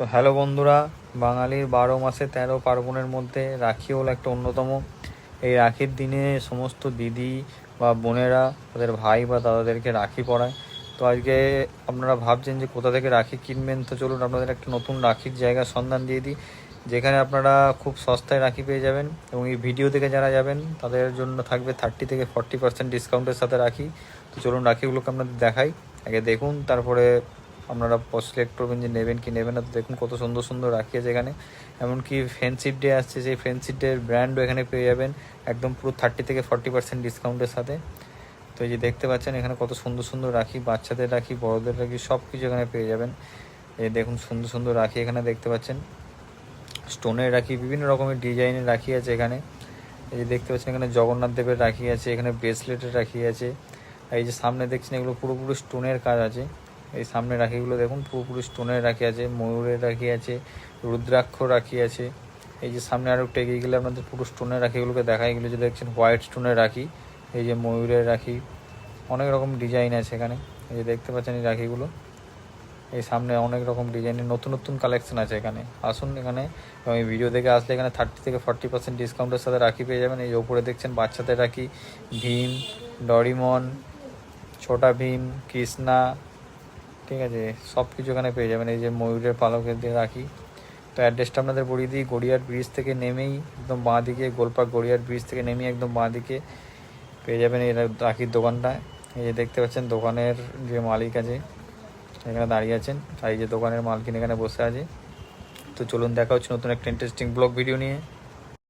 তো হ্যালো বন্ধুরা, বাঙালির 12 মাসে 13 পার্বণের মধ্যে রাখি হলো একটা অন্যতম। এই রাখির দিনে সমস্ত দিদি বা বোনেরা তাদের ভাই বা দাদাদেরকে রাখি পরায়। তো আজকে আপনারা ভাবছেন যে কোথা থেকে রাখি কিনবেন, তো চলুন আপনাদের একটা নতুন রাখির জায়গার সন্ধান দিয়ে দিই, যেখানে আপনারা খুব সস্তায় রাখি পেয়ে যাবেন। এবং এই ভিডিও থেকে যারা যাবেন তাদের জন্য থাকবে 30 থেকে 40% ডিসকাউন্টের সাথে রাখি। তো চলুন রাখিগুলোকে আপনাদের দেখাই, আগে দেখুন, তারপরে আপনারা সিলেক্ট করবেন যে নেবেন কি নেবেন না। তো দেখুন কত সুন্দর সুন্দর রাখি আছে এখানে। এমনকি ফ্রেন্ডশিপ ডে আসছে, সেই ফ্রেন্ডশিপ ডের ব্র্যান্ডও এখানে পেয়ে যাবেন একদম পুরো 30 থেকে 40% ডিসকাউন্টের সাথে। তো এই যে দেখতে পাচ্ছেন এখানে কত সুন্দর সুন্দর রাখি, বাচ্চাদের রাখি, বড়দের রাখি, সব কিছু এখানে পেয়ে যাবেন। এই দেখুন সুন্দর সুন্দর রাখি এখানে দেখতে পাচ্ছেন, স্টোনের রাখি, বিভিন্ন রকমের ডিজাইনের রাখি আছে এখানে। এই যে দেখতে পাচ্ছেন এখানে জগন্নাথ দেবের রাখি আছে, এখানে ব্রেসলেটের রাখি আছে। আর এই যে সামনে দেখছেন এগুলো পুরোপুরি স্টোনের কাজ আছে। এই সামনে রাখিগুলো দেখুন পুরোপুরি স্টোনের রাখি আছে, ময়ূরের রাখি আছে, রুদ্রাক্ষ রাখি আছে। এই যে সামনে আরও টেকে গেলে আপনাদের পুরো স্টোনের রাখিগুলোকে দেখা, এগুলো যে দেখছেন হোয়াইট স্টোনের রাখি, এই যে ময়ূরের রাখি, অনেক রকম ডিজাইন আছে এখানে। এই যে দেখতে পাচ্ছেন এই রাখিগুলো, এই সামনে অনেক রকম ডিজাইনের নতুন নতুন কালেকশন আছে এখানে। আসুন এখানে, এবং এই ভিডিও দেখে আসলে এখানে 30 থেকে 40% ডিসকাউন্টের সাথে রাখি পেয়ে যাবেন। এই ওপরে দেখছেন বাচ্চাদের রাখি, ভীম, ডরিমন, ছোটা ভীম, কৃষ্ণা, ঠিক আছে, সব কিছু এখানে পেয়ে যাবেন। এই যে ময়ূরের পালকের দিয়ে রাখি। তো অ্যাড্রেসটা আপনাদের বলিয়ে দিই, গড়িয়ার ব্রিজ থেকে নেমেই একদম বাঁ দিকে, গোলপাক গড়িয়ার ব্রিজ থেকে নেমেই একদম বাঁ দিকে পেয়ে যাবেন এই রাখির দোকানটা। এই যে দেখতে পাচ্ছেন দোকানের যে মালিক আছে এখানে দাঁড়িয়ে আছেন, আর এই যে দোকানের মালকিন এখানে বসে আছে। তো চলুন দেখা হচ্ছে নতুন একটা ইন্টারেস্টিং ব্লগ ভিডিও নিয়ে।